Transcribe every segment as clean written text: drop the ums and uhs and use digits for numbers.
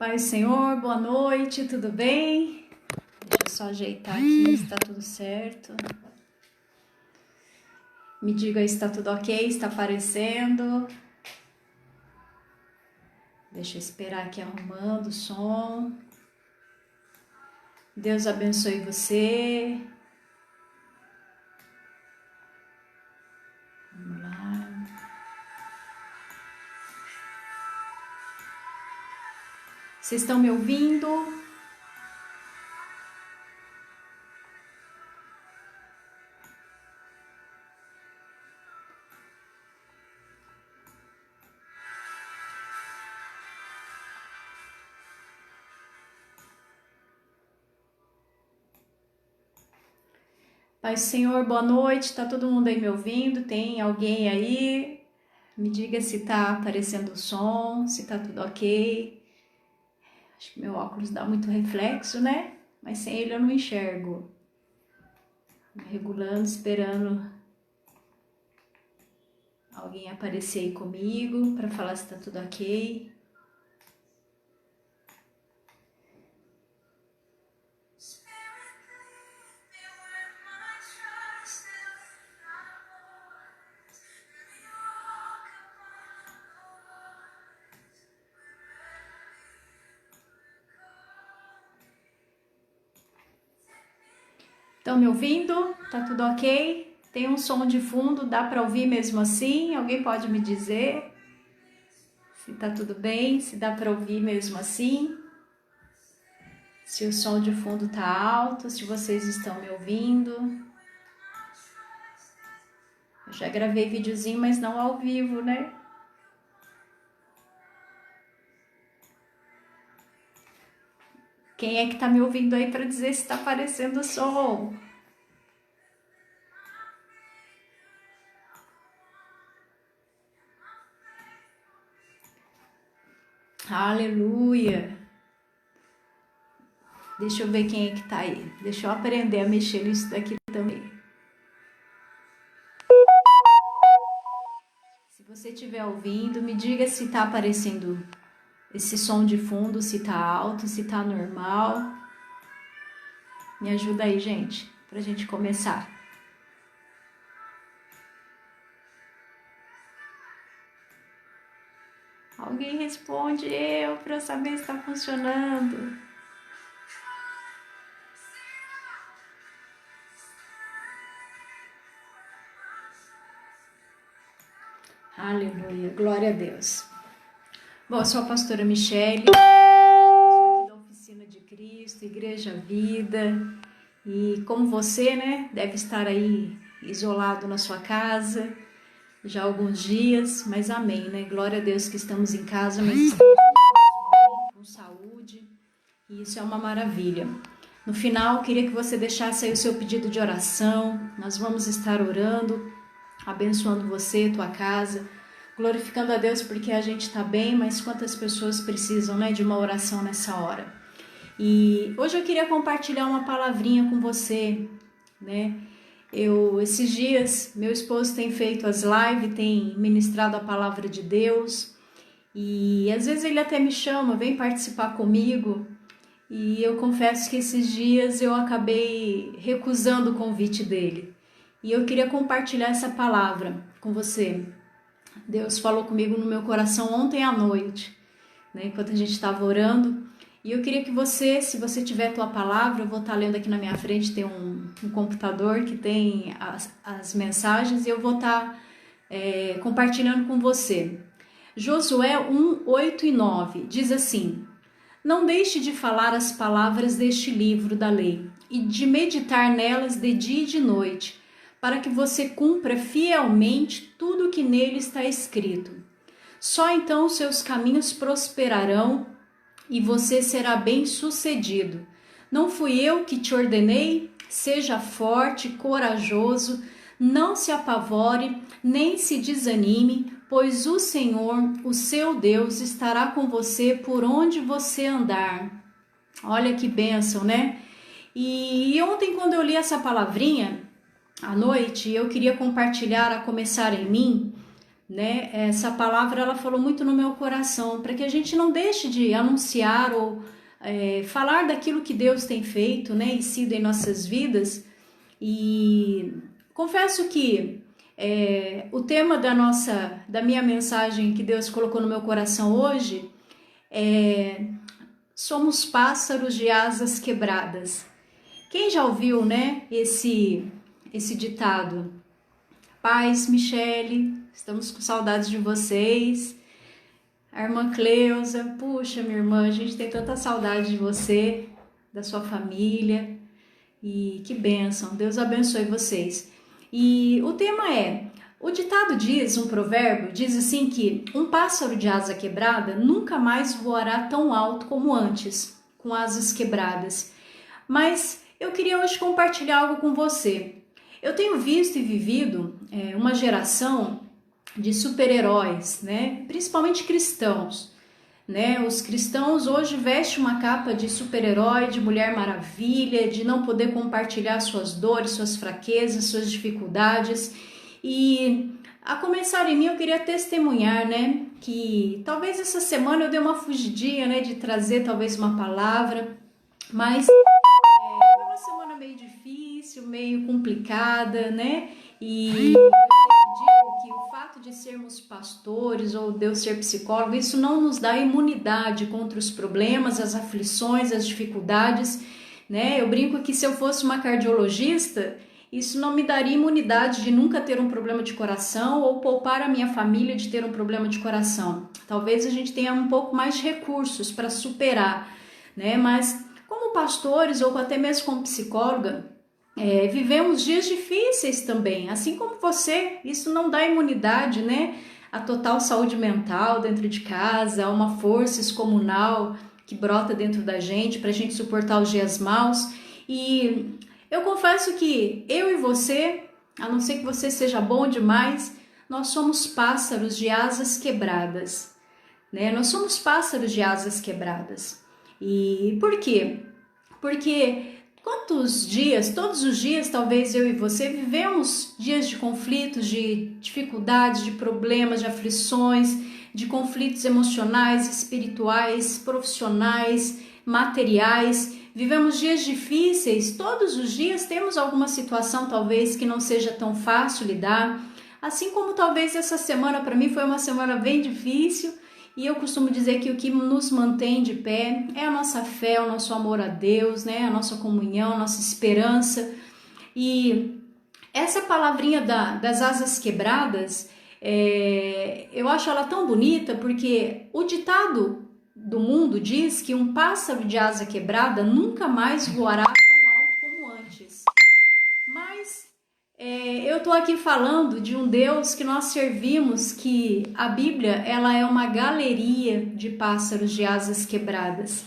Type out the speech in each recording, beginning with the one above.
Pai, Senhor, boa noite, tudo bem? Deixa eu só ajeitar aqui, se tá tudo certo. Me diga aí se tá tudo ok, está aparecendo. Deixa eu esperar aqui arrumando o som. Deus abençoe você. Vamos lá. Vocês estão me ouvindo? Pai, Senhor, boa noite. Tá todo mundo aí me ouvindo? Tem alguém aí? Me diga se tá aparecendo o som, se tá tudo ok. Acho que meu óculos dá muito reflexo, né? Mas sem ele eu não enxergo. Regulando, esperando alguém aparecer aí comigo para falar se tá tudo ok. Estão me ouvindo? Tá tudo ok? Tem um som de fundo, dá para ouvir mesmo assim? Alguém pode me dizer se tá tudo bem, se dá para ouvir mesmo assim? Se o som de fundo tá alto, se vocês estão me ouvindo? Eu já gravei videozinho, mas não ao vivo, né? Quem é que tá me ouvindo aí para dizer se tá aparecendo o som? Aleluia! Deixa eu ver quem é que tá aí. Deixa eu aprender a mexer nisso daqui também. Se você estiver ouvindo, me diga se tá aparecendo esse som de fundo, se tá alto, se tá normal. Me ajuda aí, gente, pra gente começar. Alguém responde eu pra eu saber se tá funcionando. Aleluia, glória a Deus. Bom, eu sou a pastora Michele, sou aqui da Oficina de Cristo, Igreja Vida, e como você, né, deve estar aí isolado na sua casa já há alguns dias, mas amém, né, glória a Deus que estamos em casa, mas estamos bem, com saúde, e isso é uma maravilha. No final, queria que você deixasse aí o seu pedido de oração, nós vamos estar orando, abençoando você, tua casa, glorificando a Deus porque a gente está bem, mas quantas pessoas precisam, né, de uma oração nessa hora. E hoje eu queria compartilhar uma palavrinha com você, né? Esses dias, meu esposo tem feito as lives, tem ministrado a palavra de Deus, e às vezes ele até me chama, vem participar comigo, e eu confesso que esses dias eu acabei recusando o convite dele. E eu queria compartilhar essa palavra com você. Deus falou comigo no meu coração ontem à noite, né, enquanto a gente estava orando. E eu queria que você, se você tiver a tua palavra, eu vou estar lendo aqui na minha frente, tem um computador que tem as mensagens, e eu vou estar compartilhando com você. Josué 1, 8 e 9 diz assim: Não deixe de falar as palavras deste livro da lei e de meditar nelas de dia e de noite, para que você cumpra fielmente tudo o que nele está escrito. Só então seus caminhos prosperarão e você será bem-sucedido. Não fui eu que te ordenei? Seja forte, corajoso, não se apavore, nem se desanime, pois o Senhor, o seu Deus, estará com você por onde você andar. Olha que bênção, né? E ontem, quando eu li essa palavrinha, à noite, eu queria compartilhar a começar em mim, né? Essa palavra ela falou muito no meu coração, para que a gente não deixe de anunciar ou falar daquilo que Deus tem feito, né, e sido em nossas vidas. E confesso que o tema da minha mensagem que Deus colocou no meu coração hoje é: somos pássaros de asas quebradas. Quem já ouviu, né, esse ditado? Paz, Michele, estamos com saudades de vocês. A irmã Cleusa, puxa, minha irmã, a gente tem tanta saudade de você, da sua família. E que bênção, Deus abençoe vocês. E o tema o ditado diz, um provérbio, diz assim que um pássaro de asa quebrada nunca mais voará tão alto como antes, com asas quebradas. Mas eu queria hoje compartilhar algo com você. Eu tenho visto e vivido uma geração de super-heróis, né? Principalmente cristãos. Né? Os cristãos hoje vestem uma capa de super-herói, de Mulher Maravilha, de não poder compartilhar suas dores, suas fraquezas, suas dificuldades. E a começar em mim eu queria testemunhar, né, que talvez essa semana eu dei uma fugidinha, né, de trazer talvez uma palavra, mas foi uma semana meio difícil, meio complicada, né? E eu digo que o fato de sermos pastores ou de eu ser psicólogo, isso não nos dá imunidade contra os problemas, as aflições, as dificuldades, né? Eu brinco que se eu fosse uma cardiologista, isso não me daria imunidade de nunca ter um problema de coração ou poupar a minha família de ter um problema de coração. Talvez a gente tenha um pouco mais de recursos para superar, né? Mas como pastores ou até mesmo como psicóloga, vivemos dias difíceis também, assim como você. Isso não dá imunidade, né? A total saúde mental dentro de casa, uma força excomunal que brota dentro da gente para a gente suportar os dias maus. E eu confesso que eu e você, a não ser que você seja bom demais, nós somos pássaros de asas quebradas, né? Nós somos pássaros de asas quebradas. E por quê? Porque todos os dias, talvez eu e você vivemos dias de conflitos, de dificuldades, de problemas, de aflições, de conflitos emocionais, espirituais, profissionais, materiais. Vivemos dias difíceis, todos os dias temos alguma situação talvez que não seja tão fácil lidar. Assim como talvez essa semana para mim foi uma semana bem difícil. E eu costumo dizer que o que nos mantém de pé é a nossa fé, o nosso amor a Deus, né? A nossa comunhão, a nossa esperança. E essa palavrinha das asas quebradas, eu acho ela tão bonita, porque o ditado do mundo diz que um pássaro de asa quebrada nunca mais voará tão alto como antes. Mas eu estou aqui falando de um Deus que nós servimos, que a Bíblia ela é uma galeria de pássaros de asas quebradas.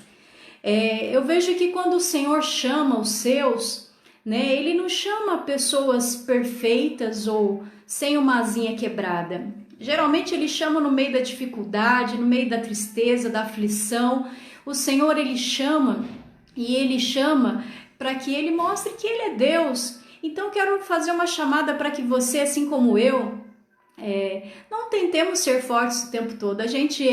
Eu vejo que quando o Senhor chama os seus, né, Ele não chama pessoas perfeitas ou sem uma asinha quebrada. Geralmente Ele chama no meio da dificuldade, no meio da tristeza, da aflição. O Senhor Ele chama para que Ele mostre que Ele é Deus. Então quero fazer uma chamada para que você, assim como eu, não tentemos ser fortes o tempo todo. A gente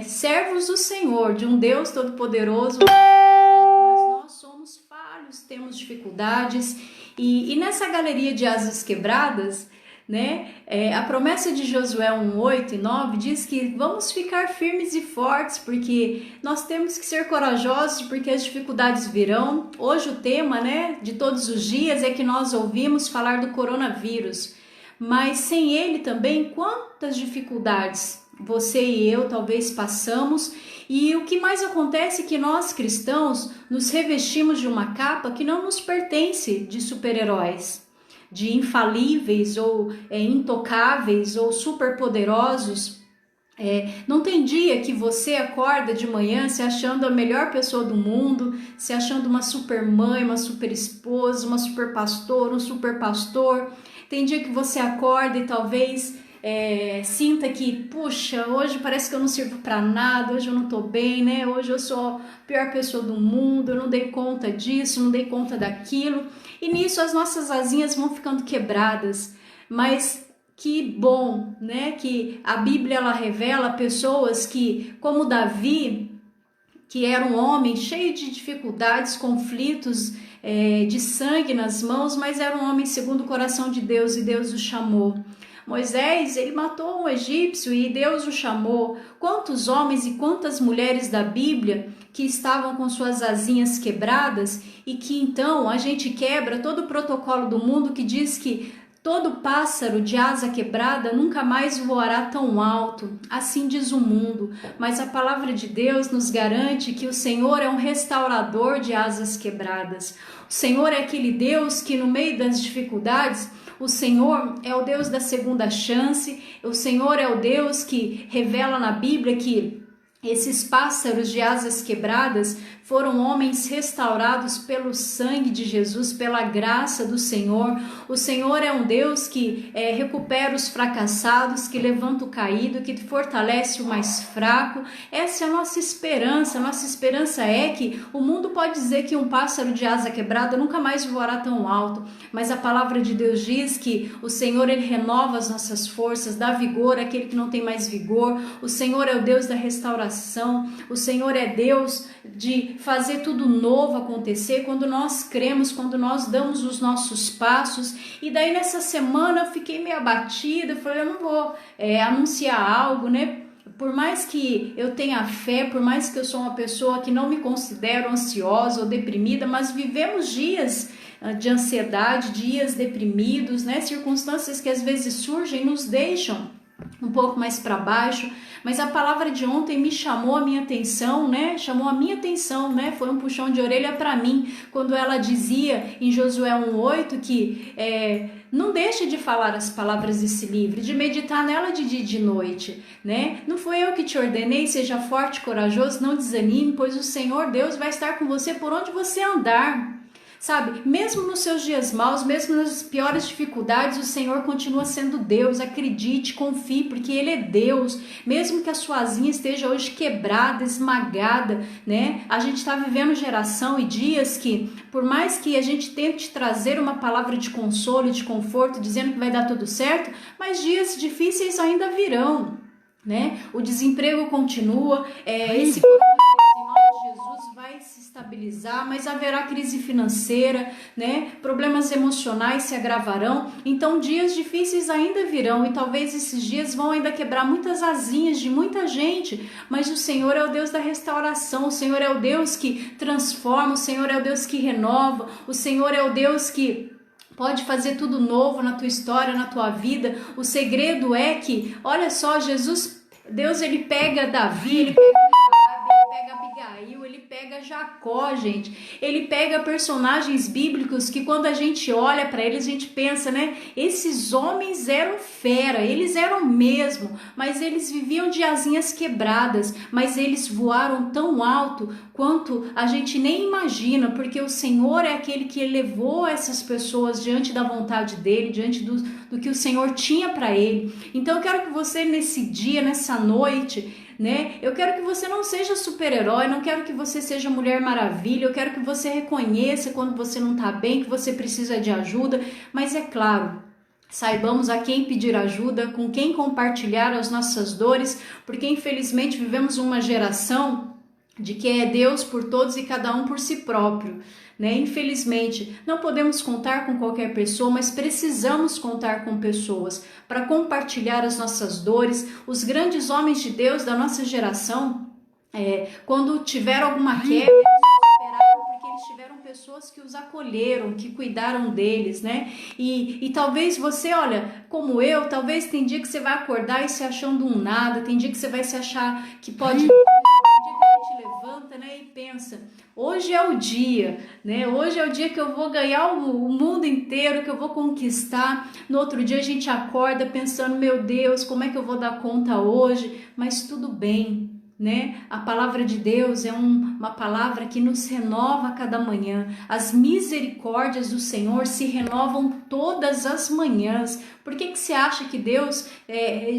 servos do Senhor, de um Deus Todo-Poderoso, mas nós somos falhos, temos dificuldades. E nessa galeria de asas quebradas, né, a promessa de Josué 1:8 e 9 diz que vamos ficar firmes e fortes, porque nós temos que ser corajosos, porque as dificuldades virão. Hoje o tema, né, de todos os dias é que nós ouvimos falar do coronavírus, mas sem ele também quantas dificuldades você e eu talvez passamos. E o que mais acontece é que nós cristãos nos revestimos de uma capa que não nos pertence, de super-heróis, de infalíveis ou intocáveis ou superpoderosos. Não tem dia que você acorda de manhã se achando a melhor pessoa do mundo, se achando uma super mãe, uma super esposa, uma super pastora, um super pastor. Tem dia que você acorda e talvez sinta que, puxa, hoje parece que eu não sirvo para nada, hoje eu não tô bem, né? Hoje eu sou a pior pessoa do mundo, eu não dei conta disso, não dei conta daquilo. E nisso as nossas asinhas vão ficando quebradas. Mas que bom, né, que a Bíblia ela revela pessoas que, como Davi, que era um homem cheio de dificuldades, conflitos, de sangue nas mãos, mas era um homem segundo o coração de Deus e Deus o chamou. Moisés, ele matou um egípcio e Deus o chamou. Quantos homens e quantas mulheres da Bíblia que estavam com suas asinhas quebradas e que então a gente quebra todo o protocolo do mundo que diz que todo pássaro de asa quebrada nunca mais voará tão alto, assim diz o mundo, mas a palavra de Deus nos garante que o Senhor é um restaurador de asas quebradas. O Senhor é aquele Deus que no meio das dificuldades, o Senhor é o Deus da segunda chance, o Senhor é o Deus que revela na Bíblia que esses pássaros de asas quebradas foram homens restaurados pelo sangue de Jesus, pela graça do Senhor. O Senhor é um Deus que recupera os fracassados, que levanta o caído, que fortalece o mais fraco. Essa é a nossa esperança. A nossa esperança é que o mundo pode dizer que um pássaro de asa quebrada nunca mais voará tão alto, mas a palavra de Deus diz que o Senhor ele renova as nossas forças, dá vigor àquele que não tem mais vigor. O Senhor é o Deus da restauração. O Senhor é Deus de fazer tudo novo acontecer quando nós cremos, quando nós damos os nossos passos. E daí nessa semana eu fiquei meio abatida, falei, eu não vou anunciar algo, né? Por mais que eu tenha fé, por mais que eu sou uma pessoa que não me considero ansiosa ou deprimida, mas vivemos dias de ansiedade, dias deprimidos, né? Circunstâncias que às vezes surgem e nos deixam um pouco mais para baixo, mas a palavra de ontem me chamou a minha atenção, né? Foi um puxão de orelha para mim, quando ela dizia em Josué 1:8 que não deixe de falar as palavras desse livro, de meditar nela de dia e de noite, né? Não foi eu que te ordenei, seja forte e corajoso, não desanime, pois o Senhor Deus vai estar com você por onde você andar. Sabe, mesmo nos seus dias maus, mesmo nas piores dificuldades, o Senhor continua sendo Deus. Acredite, confie, porque Ele é Deus. Mesmo que a sua asinha esteja hoje quebrada, esmagada, né? A gente está vivendo geração e dias que, por mais que a gente tente trazer uma palavra de consolo e de conforto, dizendo que vai dar tudo certo, mas dias difíceis ainda virão, né? O desemprego continua, esse Jesus vai se estabilizar, mas haverá crise financeira, né? Problemas emocionais se agravarão, então dias difíceis ainda virão e talvez esses dias vão ainda quebrar muitas asinhas de muita gente, mas o Senhor é o Deus da restauração, o Senhor é o Deus que transforma, o Senhor é o Deus que renova, o Senhor é o Deus que pode fazer tudo novo na tua história, na tua vida. O segredo é que, olha só, Deus ele pega Davi, ele pega Abigail, ele pega Jacó, gente. Ele pega personagens bíblicos que quando a gente olha para eles, a gente pensa, né? Esses homens eram fera, eles eram mesmo, mas eles viviam de asinhas quebradas, mas eles voaram tão alto quanto a gente nem imagina, porque o Senhor é aquele que elevou essas pessoas diante da vontade dele, diante do que o Senhor tinha para ele. Então eu quero que você nesse dia, nessa noite, né? Eu quero que você não seja super-herói, não quero que você seja Mulher Maravilha, eu quero que você reconheça quando você não está bem, que você precisa de ajuda, mas é claro, saibamos a quem pedir ajuda, com quem compartilhar as nossas dores, porque infelizmente vivemos uma geração de que é Deus por todos e cada um por si próprio, né? Infelizmente, não podemos contar com qualquer pessoa, mas precisamos contar com pessoas para compartilhar as nossas dores. Os grandes homens de Deus da nossa geração, quando tiveram alguma queda, eles superaram porque eles tiveram pessoas que os acolheram, que cuidaram deles, né? E talvez você, olha, como eu, talvez tem dia que você vai acordar e se achando um nada, tem dia que você vai se achar que pode... levanta, né, e pensa, hoje é o dia, né? Hoje é o dia que eu vou ganhar o mundo inteiro, que eu vou conquistar. No outro dia a gente acorda pensando, meu Deus, como é que eu vou dar conta hoje? Mas tudo bem, né? A palavra de Deus é uma palavra que nos renova a cada manhã. As misericórdias do Senhor se renovam todas as manhãs. Por que você acha que Deus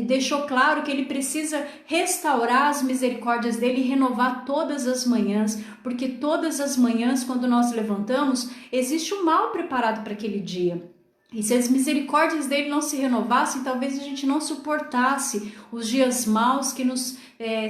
deixou claro que Ele precisa restaurar as misericórdias dele e renovar todas as manhãs? Porque todas as manhãs, quando nós levantamos, existe um mal preparado para aquele dia. E se as misericórdias dele não se renovassem, talvez a gente não suportasse os dias maus que nos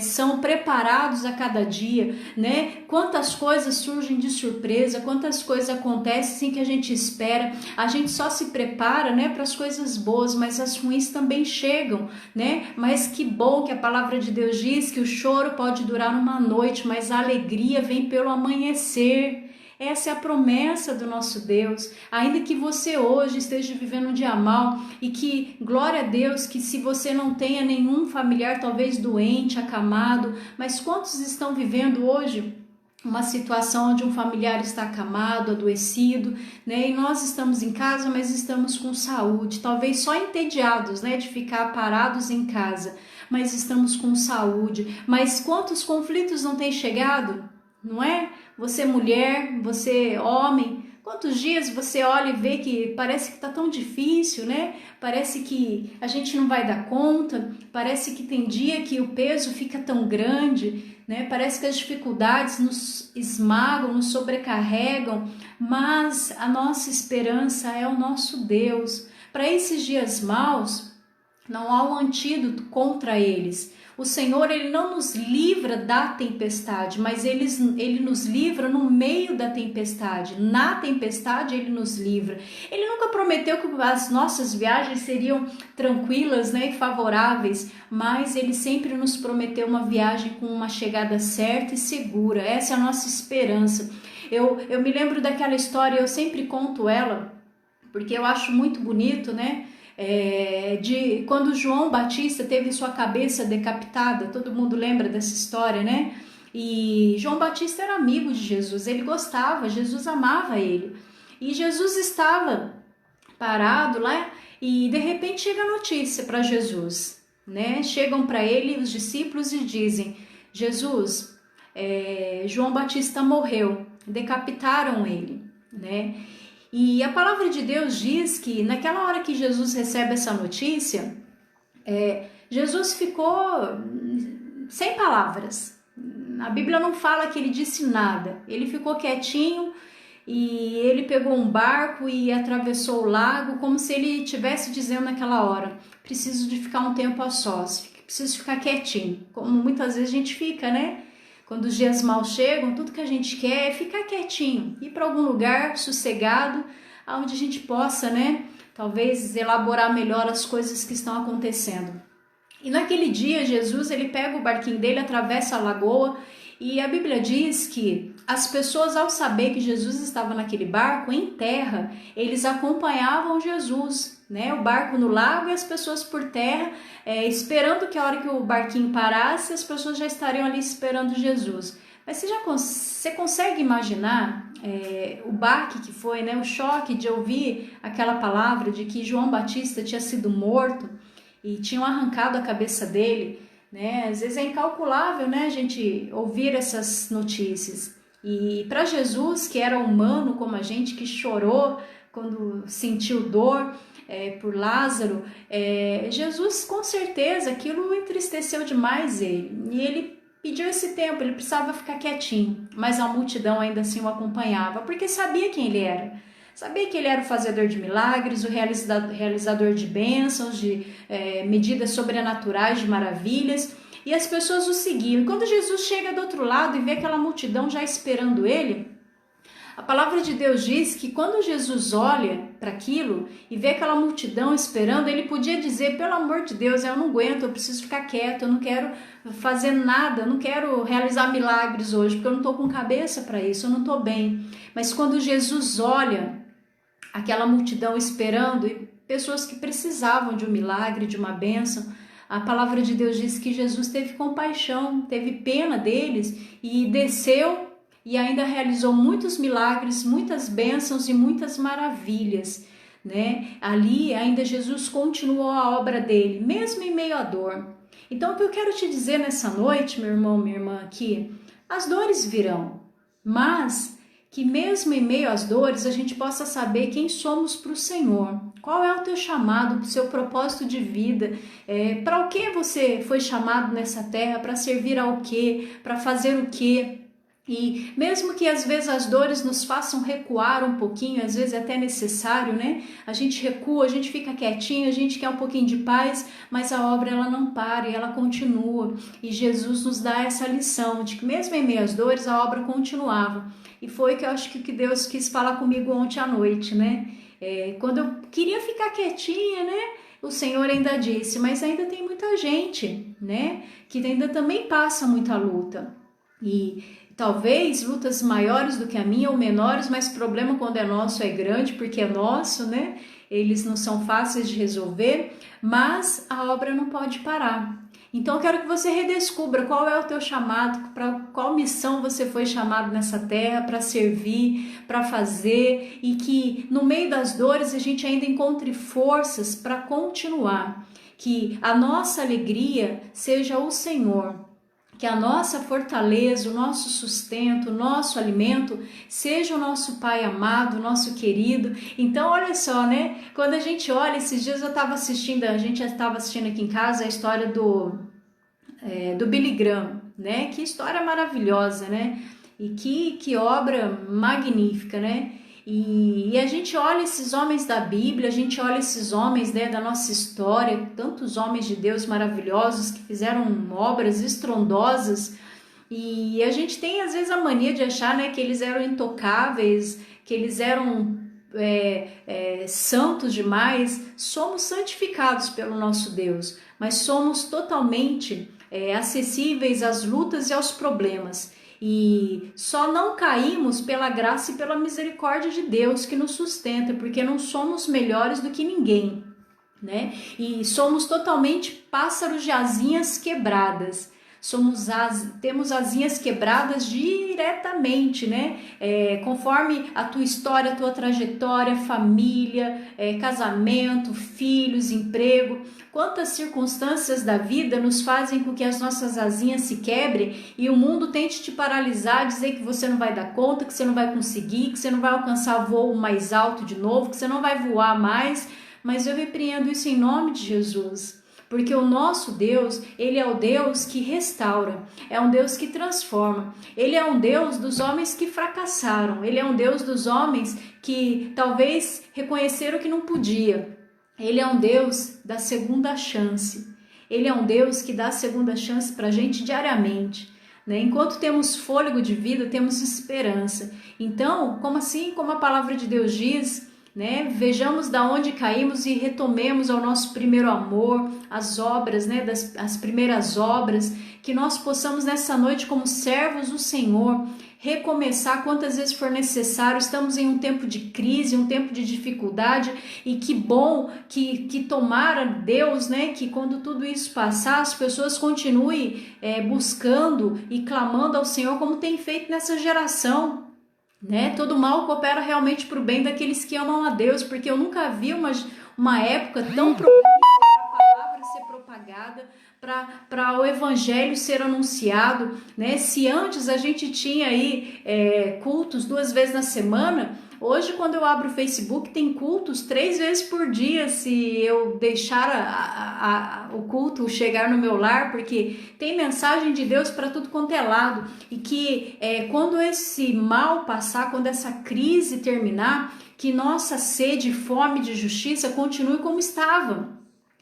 são preparados a cada dia, né? Quantas coisas surgem de surpresa, quantas coisas acontecem sem que a gente espera. A gente só se prepara, né, para as coisas boas, mas as ruins também chegam, né? Mas que bom que a palavra de Deus diz que o choro pode durar uma noite, mas a alegria vem pelo amanhecer. Essa é a promessa do nosso Deus. Ainda que você hoje esteja vivendo um dia mal e que, glória a Deus, que se você não tenha nenhum familiar talvez doente, acamado, mas quantos estão vivendo hoje uma situação onde um familiar está acamado, adoecido, né? E nós estamos em casa, mas estamos com saúde, talvez só entediados, né, de ficar parados em casa, mas estamos com saúde. Mas quantos conflitos não têm chegado? Não é? Você mulher, você homem, quantos dias você olha e vê que parece que está tão difícil, né? Parece que a gente não vai dar conta, parece que tem dia que o peso fica tão grande, né? Parece que as dificuldades nos esmagam, nos sobrecarregam, mas a nossa esperança é o nosso Deus. Para esses dias maus, não há um antídoto contra eles. O Senhor, Ele não nos livra da tempestade, mas Ele nos livra no meio da tempestade. Na tempestade, Ele nos livra. Ele nunca prometeu que as nossas viagens seriam tranquilas, né, e favoráveis, mas Ele sempre nos prometeu uma viagem com uma chegada certa e segura. Essa é a nossa esperança. Eu me lembro daquela história, eu sempre conto ela, porque eu acho muito bonito, né? De quando João Batista teve sua cabeça decapitada, todo mundo lembra dessa história, né? E João Batista era amigo de Jesus, ele gostava, Jesus amava ele. E Jesus estava parado lá e de repente chega a notícia para Jesus, né? Chegam para ele os discípulos e dizem: Jesus, João Batista morreu, decapitaram ele, né? E a palavra de Deus diz que naquela hora que Jesus recebe essa notícia, Jesus ficou sem palavras. A Bíblia não fala que ele disse nada. Ele ficou quietinho e ele pegou um barco e atravessou o lago como se ele estivesse dizendo naquela hora: preciso de ficar um tempo a sós, preciso ficar quietinho. Como muitas vezes a gente fica, né? Quando os dias maus chegam, tudo que a gente quer é ficar quietinho, ir para algum lugar sossegado, onde a gente possa, né, talvez elaborar melhor as coisas que estão acontecendo. E naquele dia, Jesus, ele pega o barquinho dele, atravessa a lagoa, e a Bíblia diz que as pessoas, ao saber que Jesus estava naquele barco, em terra, eles acompanhavam Jesus, né? O barco no lago e as pessoas por terra, esperando que a hora que o barquinho parasse, as pessoas já estariam ali esperando Jesus. Mas você consegue imaginar o baque que foi, né? O choque de ouvir aquela palavra de que João Batista tinha sido morto e tinham arrancado a cabeça dele, né? Às vezes é incalculável, né, a gente ouvir essas notícias. E para Jesus, que era humano como a gente, que chorou quando sentiu dor por Lázaro, Jesus, com certeza, aquilo entristeceu demais ele. E ele pediu esse tempo, ele precisava ficar quietinho, mas a multidão ainda assim o acompanhava, porque sabia quem ele era. Sabia que ele era o fazedor de milagres, o realizador de bênçãos, de medidas sobrenaturais, de maravilhas, e as pessoas o seguiam. E quando Jesus chega do outro lado e vê aquela multidão já esperando ele, a palavra de Deus diz que quando Jesus olha para aquilo e vê aquela multidão esperando, ele podia dizer: pelo amor de Deus, eu não aguento, eu preciso ficar quieto, eu não quero fazer nada, eu não quero realizar milagres hoje, porque eu não estou com cabeça para isso, eu não estou bem. Mas quando Jesus olha aquela multidão esperando, e pessoas que precisavam de um milagre, de uma bênção, a palavra de Deus diz que Jesus teve compaixão, teve pena deles e desceu e ainda realizou muitos milagres, muitas bênçãos e muitas maravilhas, né? Ali ainda Jesus continuou a obra dele, mesmo em meio à dor. Então o que eu quero te dizer nessa noite, meu irmão, minha irmã, aqui, as dores virão, mas que mesmo em meio às dores a gente possa saber quem somos para o Senhor. Qual é o teu chamado, o seu propósito de vida? Para o que você foi chamado nessa terra? Para servir ao quê? Para fazer o quê? E mesmo que às vezes as dores nos façam recuar um pouquinho, às vezes é até necessário, né? A gente recua, a gente fica quietinho, a gente quer um pouquinho de paz, mas a obra ela não para e ela continua. E Jesus nos dá essa lição de que mesmo em meio às dores a obra continuava. E foi que eu acho que Deus quis falar comigo ontem à noite, né? Quando eu queria ficar quietinha, né? O Senhor ainda disse, mas ainda tem muita gente, né? Que ainda também passa muita luta. E talvez lutas maiores do que a minha ou menores, mas o problema quando é nosso é grande, porque é nosso, né? Eles não são fáceis de resolver, mas a obra não pode parar. Então eu quero que você redescubra qual é o teu chamado, para qual missão você foi chamado nessa terra, para servir, para fazer, e que no meio das dores a gente ainda encontre forças para continuar. Que a nossa alegria seja o Senhor. Que a nossa fortaleza, o nosso sustento, o nosso alimento seja o nosso Pai amado, o nosso querido. Então, olha só, né? Quando a gente olha, esses dias eu estava assistindo, a gente já estava assistindo aqui em casa a história do Billy Graham, né? Que história maravilhosa, né? E que obra magnífica, né? E a gente olha esses homens da Bíblia, a gente olha esses homens, né, da nossa história, tantos homens de Deus maravilhosos que fizeram obras estrondosas, e a gente tem às vezes a mania de achar, né, que eles eram intocáveis, que eles eram santos demais. Somos santificados pelo nosso Deus, mas somos totalmente acessíveis às lutas e aos problemas. E só não caímos pela graça e pela misericórdia de Deus que nos sustenta, porque não somos melhores do que ninguém, né? E somos totalmente pássaros de asinhas quebradas. Temos asinhas quebradas diretamente, né? Conforme a tua história, a tua trajetória, família, casamento, filhos, emprego. Quantas circunstâncias da vida nos fazem com que as nossas asinhas se quebrem e o mundo tente te paralisar, dizer que você não vai dar conta, que você não vai conseguir, que você não vai alcançar voo mais alto de novo, que você não vai voar mais. Mas eu repreendo isso em nome de Jesus. Porque o nosso Deus, Ele é o Deus que restaura, é um Deus que transforma. Ele é um Deus dos homens que fracassaram, Ele é um Deus dos homens que talvez reconheceram que não podia. Ele é um Deus da segunda chance. Ele é um Deus que dá a segunda chance para a gente diariamente, né? Enquanto temos fôlego de vida, temos esperança. Então, como a palavra de Deus diz, né? Vejamos da onde caímos e retomemos ao nosso primeiro amor, as obras, né? As primeiras obras, que nós possamos nessa noite, como servos do Senhor, recomeçar quantas vezes for necessário. Estamos em um tempo de crise, um tempo de dificuldade, e que bom que tomara Deus, né, que quando tudo isso passar, as pessoas continuem buscando e clamando ao Senhor como tem feito nessa geração, né? Todo mal coopera realmente para o bem daqueles que amam a Deus, porque eu nunca vi uma época tão propícia para a palavra ser propagada, para o evangelho ser anunciado, né? Se antes a gente tinha aí cultos 2 vezes na semana, hoje quando eu abro o Facebook tem cultos 3 vezes por dia, se eu deixar o culto chegar no meu lar, porque tem mensagem de Deus para tudo quanto é lado, e que quando esse mal passar, quando essa crise terminar, que nossa sede e fome de justiça continue como estava,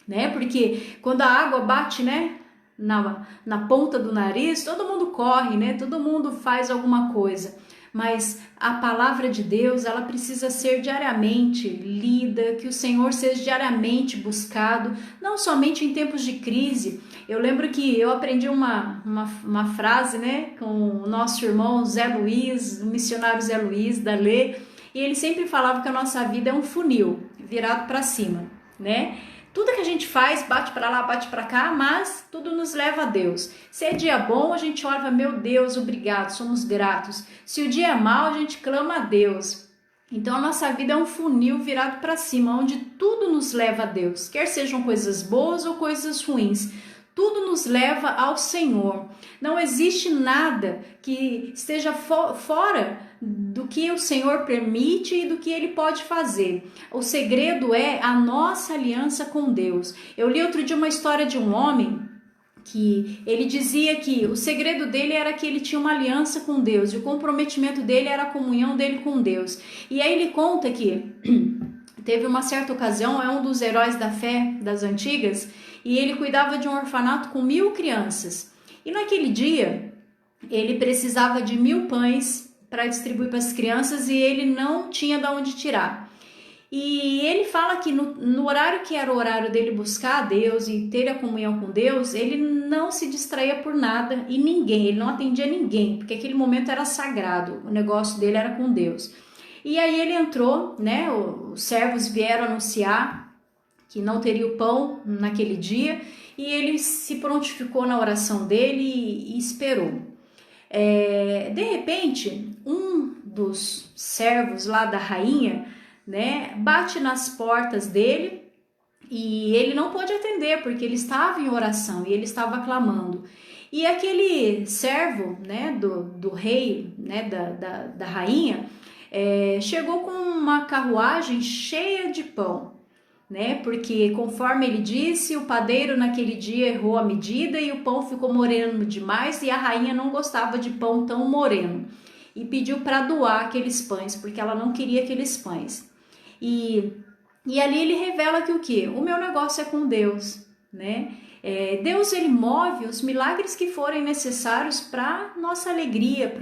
né? Porque quando a água bate, né, na ponta do nariz, todo mundo corre, né? Todo mundo faz alguma coisa. Mas a palavra de Deus, ela precisa ser diariamente lida, que o Senhor seja diariamente buscado, não somente em tempos de crise. Eu lembro que eu aprendi uma frase, né, com o nosso irmão Zé Luiz, o missionário Zé Luiz da Lê, e ele sempre falava que a nossa vida é um funil virado para cima, né? Tudo que a gente faz, bate para lá, bate para cá, mas tudo nos leva a Deus. Se é dia bom, a gente olha e fala, meu Deus, obrigado, somos gratos. Se o dia é mau, a gente clama a Deus. Então a nossa vida é um funil virado para cima, onde tudo nos leva a Deus. Quer sejam coisas boas ou coisas ruins, tudo nos leva ao Senhor. Não existe nada que esteja fora do que o Senhor permite e do que Ele pode fazer. O segredo é a nossa aliança com Deus. Eu li outro dia uma história de um homem que ele dizia que o segredo dele era que ele tinha uma aliança com Deus, e o comprometimento dele era a comunhão dele com Deus. E aí ele conta que teve uma certa ocasião, é um dos heróis da fé das antigas, e ele cuidava de um orfanato com 1.000 crianças. E naquele dia, ele precisava de 1.000 pães para distribuir para as crianças, e ele não tinha de onde tirar. E ele fala que no horário que era o horário dele buscar a Deus e ter a comunhão com Deus, ele não se distraía por nada e ninguém, ele não atendia ninguém, porque aquele momento era sagrado, o negócio dele era com Deus. E aí ele entrou, né, os servos vieram anunciar que não teria o pão naquele dia, e ele se prontificou na oração dele e esperou. De repente, um dos servos lá da rainha, né, bate nas portas dele e ele não pôde atender porque ele estava em oração e ele estava clamando. E aquele servo, né, do rei, né, da rainha, chegou com uma carruagem cheia de pão, né, porque conforme ele disse, o padeiro naquele dia errou a medida e o pão ficou moreno demais, e a rainha não gostava de pão tão moreno e pediu para doar aqueles pães, porque ela não queria aqueles pães. E ali ele revela que o quê? O meu negócio é com Deus, né? Deus, ele move os milagres que forem necessários para nossa alegria,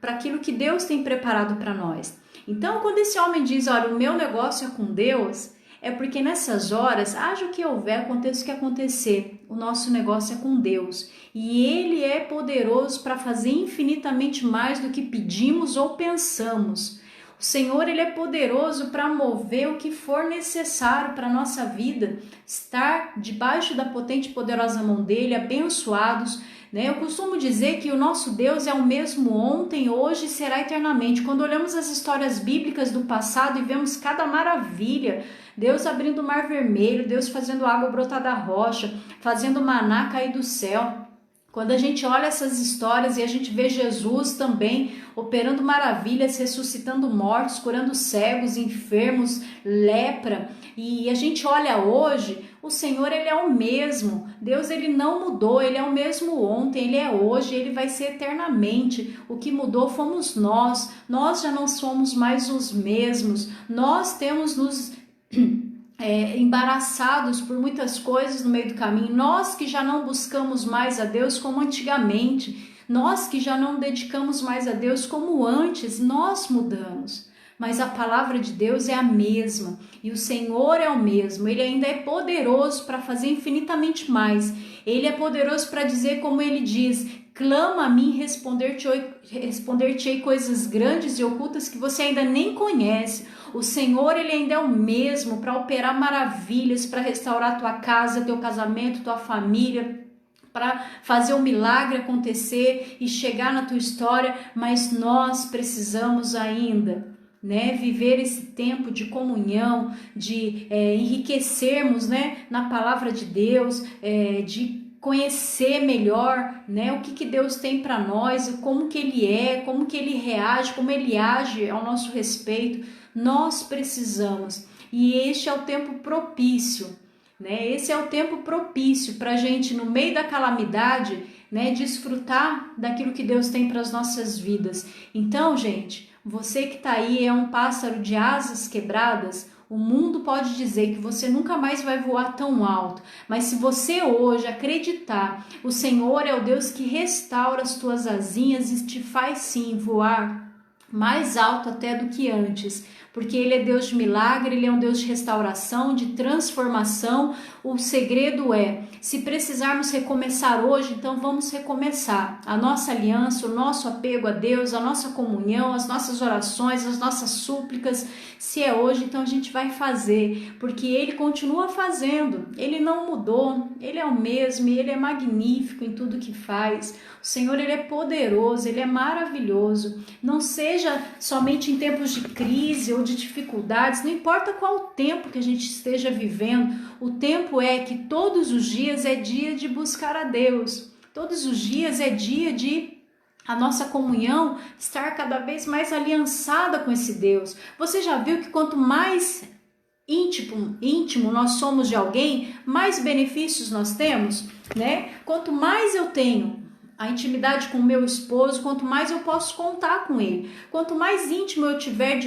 para aquilo que Deus tem preparado para nós. Então, quando esse homem diz, olha, o meu negócio é com Deus, é porque nessas horas, haja o que houver, aconteça o que acontecer, o nosso negócio é com Deus. E Ele é poderoso para fazer infinitamente mais do que pedimos ou pensamos. O Senhor, ele é poderoso para mover o que for necessário para a nossa vida, estar debaixo da potente e poderosa mão dele, abençoados, né? Eu costumo dizer que o nosso Deus é o mesmo ontem, hoje e será eternamente. Quando olhamos as histórias bíblicas do passado e vemos cada maravilha, Deus abrindo o mar vermelho, Deus fazendo água brotar da rocha, fazendo maná cair do céu. Quando a gente olha essas histórias e a gente vê Jesus também operando maravilhas, ressuscitando mortos, curando cegos, enfermos, lepra, e a gente olha hoje, o Senhor, ele é o mesmo. Deus, ele não mudou, ele é o mesmo ontem, ele é hoje, ele vai ser eternamente. O que mudou fomos nós já não somos mais os mesmos, nós temos nos embaraçados por muitas coisas no meio do caminho, nós que já não buscamos mais a Deus como antigamente, nós que já não dedicamos mais a Deus como antes, nós mudamos, mas a palavra de Deus é a mesma, e o Senhor é o mesmo, ele ainda é poderoso para fazer infinitamente mais, ele é poderoso para dizer como ele diz, clama a mim, responder-te-ei coisas grandes e ocultas que você ainda nem conhece. O Senhor, ele ainda é o mesmo para operar maravilhas, para restaurar tua casa, teu casamento, tua família, para fazer um milagre acontecer e chegar na tua história, mas nós precisamos ainda, né, viver esse tempo de comunhão, de enriquecermos, né, na palavra de Deus, de conhecer melhor, né, o que Deus tem para nós, como que ele é, como que ele reage, como ele age ao nosso respeito. Nós precisamos, e este é o tempo propício, né? Esse é o tempo propício para a gente, no meio da calamidade, né, desfrutar daquilo que Deus tem para as nossas vidas. Então, gente, você que está aí é um pássaro de asas quebradas. O mundo pode dizer que você nunca mais vai voar tão alto, mas se você hoje acreditar, o Senhor é o Deus que restaura as tuas asinhas e te faz sim voar mais alto até do que antes, porque ele é Deus de milagre, ele é um Deus de restauração, de transformação. O segredo é, se precisarmos recomeçar hoje, então vamos recomeçar a nossa aliança, o nosso apego a Deus, a nossa comunhão, as nossas orações, as nossas súplicas. Se é hoje, então a gente vai fazer, porque ele continua fazendo, ele não mudou, ele é o mesmo e ele é magnífico em tudo que faz. O Senhor, ele é poderoso, ele é maravilhoso. Não seja somente em tempos de crise ou de dificuldades, não importa qual o tempo que a gente esteja vivendo, o tempo é que todos os dias é dia de buscar a Deus, todos os dias é dia de a nossa comunhão estar cada vez mais aliançada com esse Deus. Você já viu que quanto mais íntimo nós somos de alguém, mais benefícios nós temos, né? Quanto mais eu tenho a intimidade com o meu esposo, quanto mais eu posso contar com ele. Quanto mais íntimo eu tiver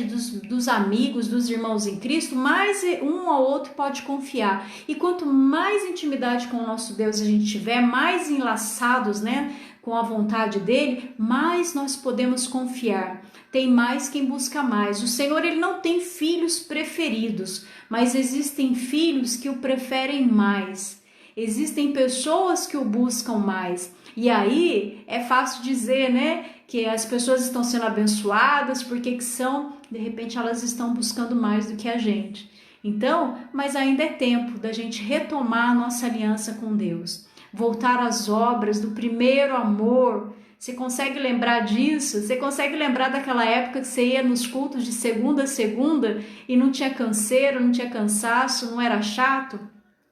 dos amigos, dos irmãos em Cristo, mais um ao outro pode confiar. E quanto mais intimidade com o nosso Deus a gente tiver, mais enlaçados, né, com a vontade dele, mais nós podemos confiar. Tem mais quem busca mais. O Senhor, ele não tem filhos preferidos, mas existem filhos que o preferem mais. Existem pessoas que o buscam mais. E aí é fácil dizer, né, que as pessoas estão sendo abençoadas porque que são, de repente elas estão buscando mais do que a gente. Então, mas ainda é tempo da gente retomar a nossa aliança com Deus, voltar às obras do primeiro amor. Você consegue lembrar disso? Você consegue lembrar daquela época que você ia nos cultos de segunda a segunda e não tinha canseiro, não tinha cansaço, não era chato?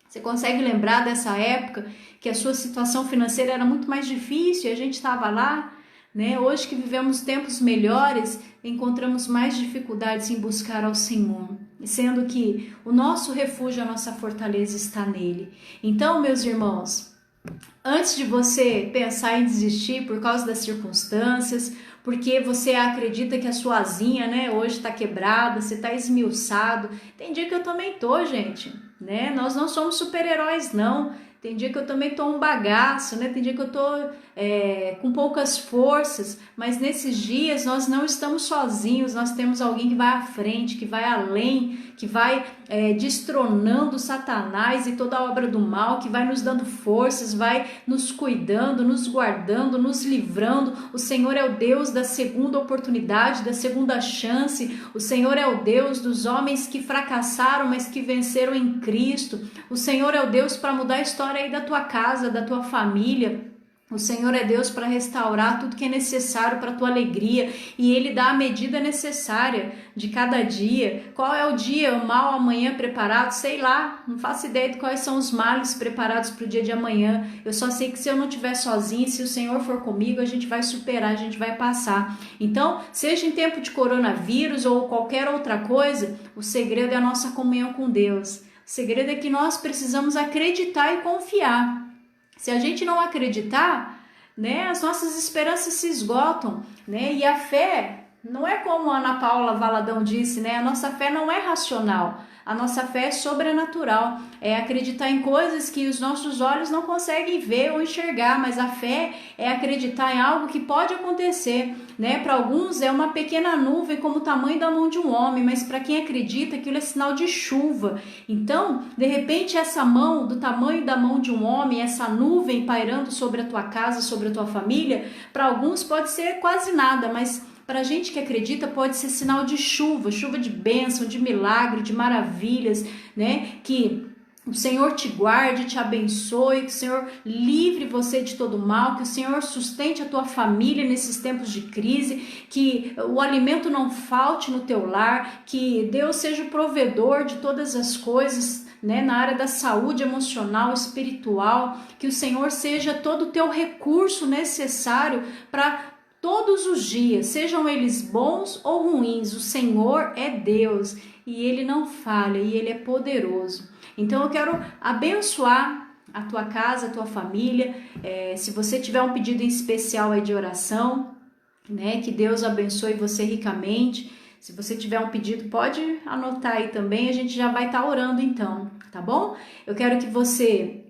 Você consegue lembrar dessa época que a sua situação financeira era muito mais difícil e a gente estava lá, né? Hoje que vivemos tempos melhores, encontramos mais dificuldades em buscar ao Senhor, sendo que o nosso refúgio, a nossa fortaleza está nele. Então, meus irmãos, antes de você pensar em desistir por causa das circunstâncias, porque você acredita que a sua asinha, né, hoje está quebrada, você está esmiuçado. Tem dia que eu também tô, gente, né? Nós não somos super-heróis, não. Tem dia que eu também tô um bagaço, né? Tem dia que eu tô com poucas forças, mas nesses dias nós não estamos sozinhos, nós temos alguém que vai à frente, que vai além, que vai destronando Satanás e toda a obra do mal, que vai nos dando forças, vai nos cuidando, nos guardando, nos livrando. O Senhor é o Deus da segunda oportunidade, da segunda chance. O Senhor é o Deus dos homens que fracassaram, mas que venceram em Cristo. O Senhor é o Deus para mudar a história aí da tua casa, da tua família. O Senhor é Deus para restaurar tudo que é necessário para a tua alegria, e Ele dá a medida necessária de cada dia. Qual é o dia, o mal amanhã preparado? Sei lá, não faço ideia de quais são os males preparados para o dia de amanhã. Eu só sei que se eu não estiver sozinho, se o Senhor for comigo, a gente vai superar, a gente vai passar. Então, seja em tempo de coronavírus ou qualquer outra coisa, o segredo é a nossa comunhão com Deus. O segredo é que nós precisamos acreditar e confiar. Se a gente não acreditar, né, as nossas esperanças se esgotam, né? E a fé não é como a Ana Paula Valadão disse, né? A nossa fé não é racional. A nossa fé é sobrenatural, é acreditar em coisas que os nossos olhos não conseguem ver ou enxergar, mas a fé é acreditar em algo que pode acontecer, né? Para alguns é uma pequena nuvem como o tamanho da mão de um homem, mas para quem acredita, aquilo é sinal de chuva. Então, de repente, essa mão do tamanho da mão de um homem, essa nuvem pairando sobre a tua casa, sobre a tua família, para alguns pode ser quase nada, mas para a gente que acredita, pode ser sinal de chuva, chuva de bênção, de milagre, de maravilhas, né? Que o Senhor te guarde, te abençoe, que o Senhor livre você de todo mal, que o Senhor sustente a tua família nesses tempos de crise, que o alimento não falte no teu lar, que Deus seja o provedor de todas as coisas, né, na área da saúde emocional, espiritual, que o Senhor seja todo o teu recurso necessário para todos os dias, sejam eles bons ou ruins. O Senhor é Deus e Ele não falha e Ele é poderoso. Então eu quero abençoar a tua casa, a tua família. Se você tiver um pedido em especial aí de oração, né, que Deus abençoe você ricamente. Se você tiver um pedido, pode anotar aí também, a gente já vai estar orando então, tá bom? Eu quero que você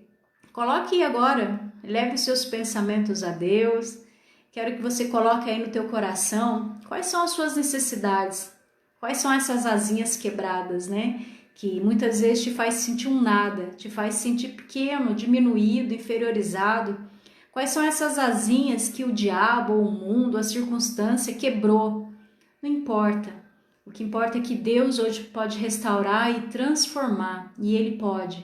coloque agora, leve os seus pensamentos a Deus. Quero que você coloque aí no teu coração quais são as suas necessidades, quais são essas asinhas quebradas, né? Que muitas vezes te faz sentir um nada, te faz sentir pequeno, diminuído, inferiorizado. Quais são essas asinhas que o diabo, ou o mundo, a circunstância quebrou? Não importa. O que importa é que Deus hoje pode restaurar e transformar. E Ele pode.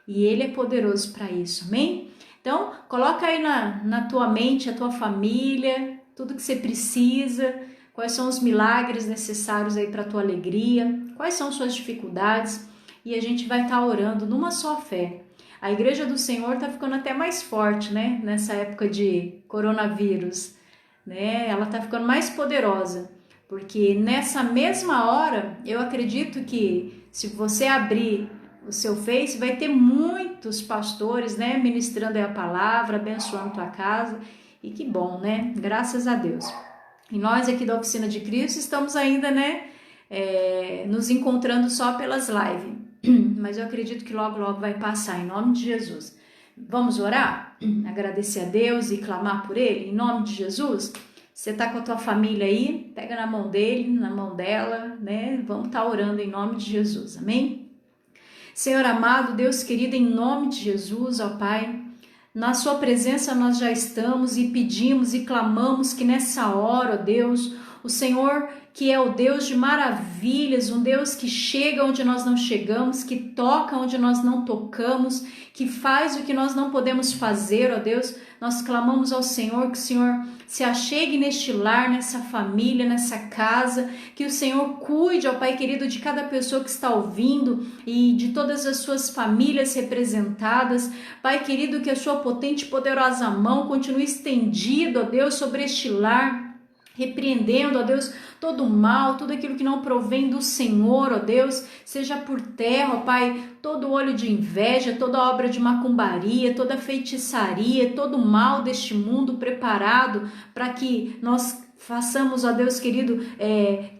E Ele é poderoso para isso, amém? Então, coloca aí na tua mente a tua família, tudo que você precisa, quais são os milagres necessários aí para a tua alegria, quais são suas dificuldades, e a gente vai estar orando numa só fé. A Igreja do Senhor está ficando até mais forte, né? Nessa época de coronavírus, né? Ela está ficando mais poderosa, porque nessa mesma hora, eu acredito que Se você abrir o seu Face, vai ter muitos pastores, né, ministrando a palavra, abençoando tua casa. E que bom, né? Graças a Deus. E nós aqui da Oficina de Cristo estamos ainda, né, nos encontrando só pelas lives. Mas eu acredito que logo, logo vai passar, em nome de Jesus. Vamos orar? Agradecer a Deus e clamar por Ele, em nome de Jesus? Você está com a tua família aí? Pega na mão dele, na mão dela, né? Vamos estar orando em nome de Jesus, amém? Senhor amado, Deus querido, em nome de Jesus, ó Pai, na sua presença nós já estamos e pedimos e clamamos que nessa hora, ó Deus, o Senhor que é o Deus de maravilhas, um Deus que chega onde nós não chegamos, que toca onde nós não tocamos, que faz o que nós não podemos fazer, ó Deus, nós clamamos ao Senhor que o Senhor se achegue neste lar, nessa família, nessa casa, que o Senhor cuide, ó Pai querido, de cada pessoa que está ouvindo e de todas as suas famílias representadas. Pai querido, que a sua potente e poderosa mão continue estendida, ó Deus, sobre este lar, repreendendo, ó Deus, todo mal, tudo aquilo que não provém do Senhor, ó Deus, seja por terra, ó Pai, todo olho de inveja, toda obra de macumbaria, toda feitiçaria, todo mal deste mundo preparado para que nós façamos, ó Deus querido,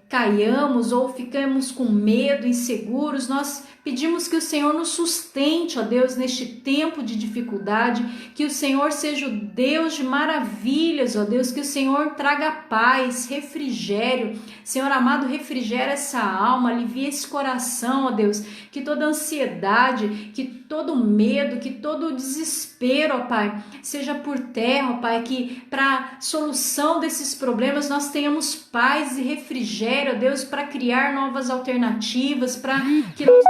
caiamos ou ficamos com medo, inseguros. Nós pedimos que o Senhor nos sustente, ó Deus, neste tempo de dificuldade, que o Senhor seja o Deus de maravilhas, ó Deus, que o Senhor traga paz, refrigério. Senhor amado, refrigera essa alma, alivia esse coração, ó Deus, que toda ansiedade, que todo medo, que todo desespero, ó Pai, seja por terra, ó Pai, que para solução desses problemas nós tenhamos paz e refrigério, ó Deus, para criar novas alternativas, para que nós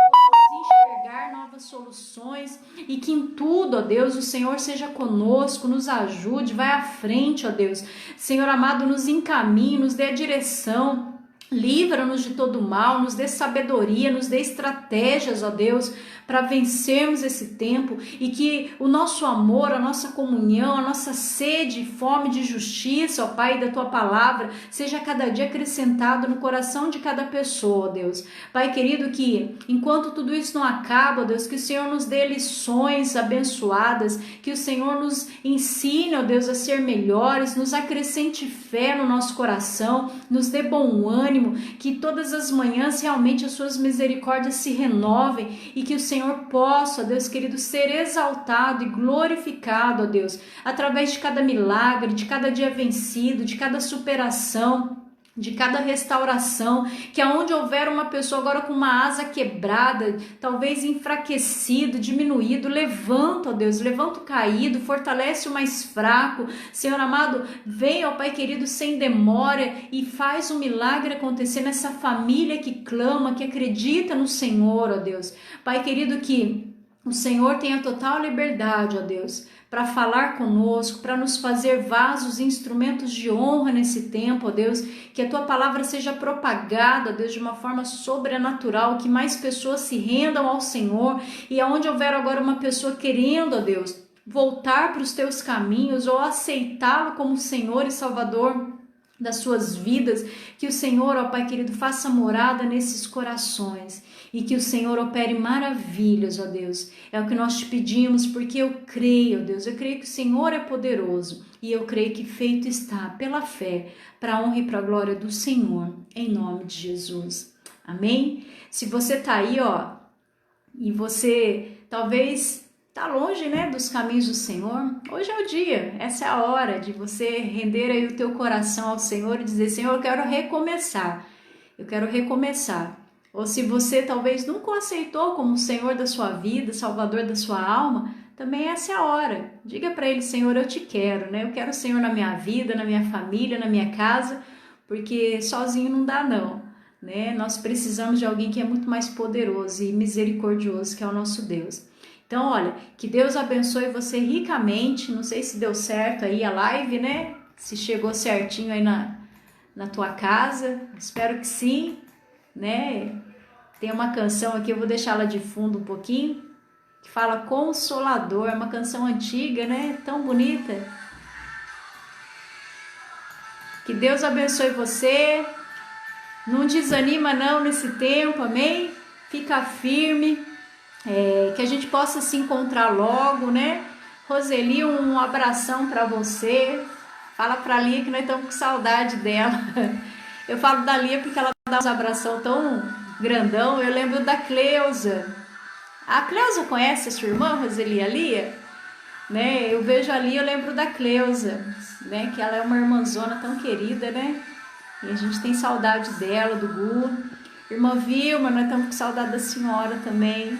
enxergar novas soluções e que em tudo, ó Deus, o Senhor seja conosco, nos ajude, vai à frente, ó Deus. Senhor amado, nos encaminhe, nos dê a direção, livra-nos de todo mal, nos dê sabedoria, nos dê estratégias, ó Deus, para vencermos esse tempo e que o nosso amor, a nossa comunhão, a nossa sede e fome de justiça, ó Pai, da Tua palavra, seja cada dia acrescentado no coração de cada pessoa, ó Deus. Pai querido, que enquanto tudo isso não acaba, ó Deus, que o Senhor nos dê lições abençoadas, que o Senhor nos ensine, ó Deus, a ser melhores, nos acrescente fé no nosso coração, nos dê bom ânimo, que todas as manhãs realmente as Suas misericórdias se renovem e que o Senhor possa, ó Deus querido, ser exaltado e glorificado, ó Deus, através de cada milagre, de cada dia vencido, de cada superação, de cada restauração, que aonde houver uma pessoa agora com uma asa quebrada, talvez enfraquecido, diminuído, levanta, ó Deus, levanta o caído, fortalece o mais fraco. Senhor amado, vem, ó Pai querido, sem demora e faz um milagre acontecer nessa família que clama, que acredita no Senhor, ó Deus. Pai querido, que o Senhor tenha total liberdade, ó Deus, para falar conosco, para nos fazer vasos e instrumentos de honra nesse tempo, ó Deus, que a Tua palavra seja propagada, ó Deus, de uma forma sobrenatural, que mais pessoas se rendam ao Senhor e aonde houver agora uma pessoa querendo, ó Deus, voltar para os Teus caminhos ou aceitá-lo como Senhor e Salvador das suas vidas, que o Senhor, ó Pai querido, faça morada nesses corações e que o Senhor opere maravilhas, ó Deus. É o que nós te pedimos, porque eu creio, ó Deus, eu creio que o Senhor é poderoso e eu creio que feito está pela fé, para a honra e para a glória do Senhor, em nome de Jesus. Amém? Se você tá aí, ó, e você talvez tá longe, né, dos caminhos do Senhor, hoje é o dia, essa é a hora de você render aí o teu coração ao Senhor e dizer: Senhor, eu quero recomeçar. Ou se você talvez nunca o aceitou como Senhor da sua vida, Salvador da sua alma, também essa é a hora. Diga para Ele: Senhor, eu te quero, né? Eu quero o Senhor na minha vida, na minha família, na minha casa, porque sozinho não dá não, né? Nós precisamos de alguém que é muito mais poderoso e misericordioso, que é o nosso Deus. Então, olha, que Deus abençoe você ricamente. Não sei se deu certo aí a live, né? Se chegou certinho aí na tua casa. Espero que sim, né? Tem uma canção aqui, eu vou deixar ela de fundo um pouquinho, que fala Consolador. É uma canção antiga, né? Tão bonita. Que Deus abençoe você. Não desanima não nesse tempo, amém? fica firme, que a gente possa se encontrar logo, né? Roseli, um abração para você. Fala pra Lia que nós estamos com saudade dela. Eu falo da Lia porque ela dá uns abração tão grandão. Eu lembro da Cleusa. A Cleusa conhece a sua irmã, Roseli, a Lia? Né? Eu vejo a Lia, eu lembro da Cleusa, né? Que ela é uma irmãzona tão querida, né? E a gente tem saudade dela, do Gu. Irmã Vilma, nós estamos com saudade da senhora também.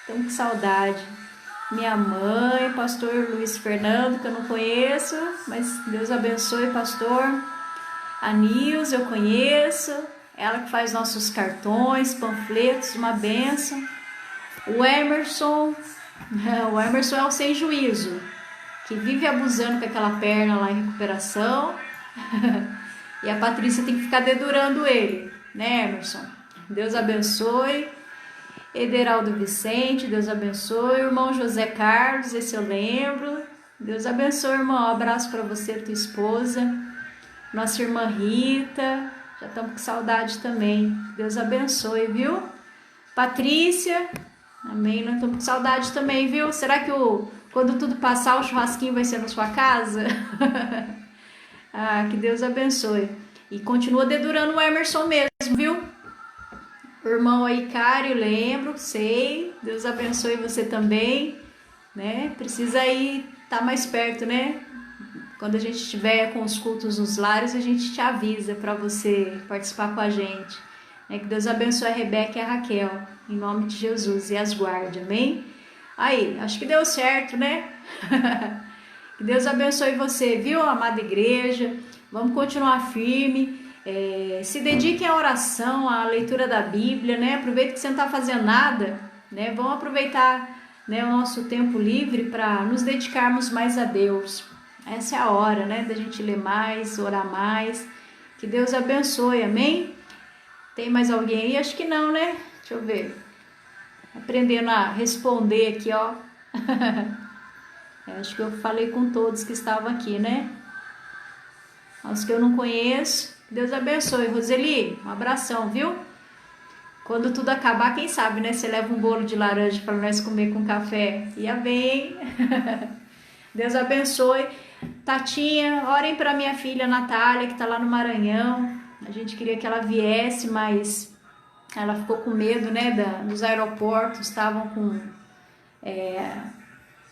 Estamos com saudade. Minha mãe, pastor Luiz Fernando, que eu não conheço, mas Deus abençoe, pastor. A Nilza eu conheço, ela que faz nossos cartões, panfletos, uma bênção. O Emerson é o sem juízo, que vive abusando com aquela perna lá em recuperação. E a Patrícia tem que ficar dedurando ele, né, Emerson? Deus abençoe. Ederaldo Vicente, Deus abençoe. Irmão José Carlos, esse eu lembro. Deus abençoe, irmão. Um abraço para você e tua esposa. Nossa irmã Rita, já estamos com saudade também. Deus abençoe, viu? Patrícia, amém. Nós estamos com saudade também, viu? Será que quando tudo passar, o churrasquinho vai ser na sua casa? Que Deus abençoe. E continua dedurando o Emerson mesmo, viu? O irmão aí, Cário, lembro, sei. Deus abençoe você também, né? Precisa aí estar mais perto, né? Quando a gente estiver com os cultos nos lares, a gente te avisa para você participar com a gente. Que Deus abençoe a Rebeca e a Raquel, em nome de Jesus, e as guarde, amém? Aí, acho que deu certo, né? Que Deus abençoe você, viu, amada igreja? Vamos continuar firme. Se dediquem à oração, à leitura da Bíblia, né? Aproveita que você não está fazendo nada, né? Vamos aproveitar, né, o nosso tempo livre para nos dedicarmos mais a Deus. Essa é a hora, né, da gente ler mais, orar mais. Que Deus abençoe, amém? Tem mais alguém aí? Acho que não, né? Deixa eu ver. Aprendendo a responder aqui, ó. Acho que eu falei com todos que estavam aqui, né? Os que eu não conheço. Deus abençoe. Roseli, um abração, viu? Quando tudo acabar, quem sabe, né? Você leva um bolo de laranja para nós comer com café. Ia bem. Deus abençoe. Tatinha, orem para minha filha Natália, que está lá no Maranhão. A gente queria que ela viesse, mas ela ficou com medo, né? Dos aeroportos, estavam com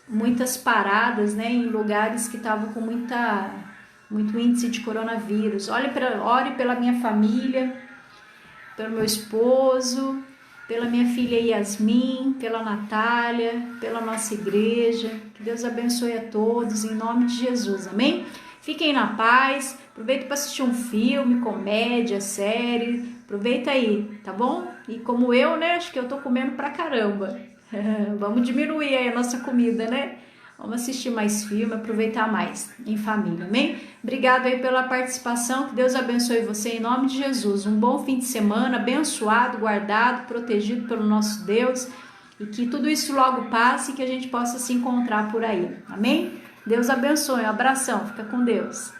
muitas paradas, né? Em lugares que estavam com muito índice de coronavírus. Ore pela minha família, pelo meu esposo, pela minha filha Yasmin, pela Natália, pela nossa igreja. Que Deus abençoe a todos, em nome de Jesus, amém? Fiquem na paz, aproveita para assistir um filme, comédia, série, aproveita aí, tá bom? E como eu, né, acho que eu tô comendo pra caramba. Vamos diminuir aí a nossa comida, né? Vamos assistir mais filme, aproveitar mais em família, amém? Obrigado aí pela participação, que Deus abençoe você em nome de Jesus. Um bom fim de semana, abençoado, guardado, protegido pelo nosso Deus, e que tudo isso logo passe e que a gente possa se encontrar por aí, amém? Deus abençoe, um abração, fica com Deus.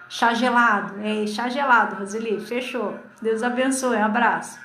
Chá gelado, chá gelado, Roseli, fechou. Deus abençoe, um abraço.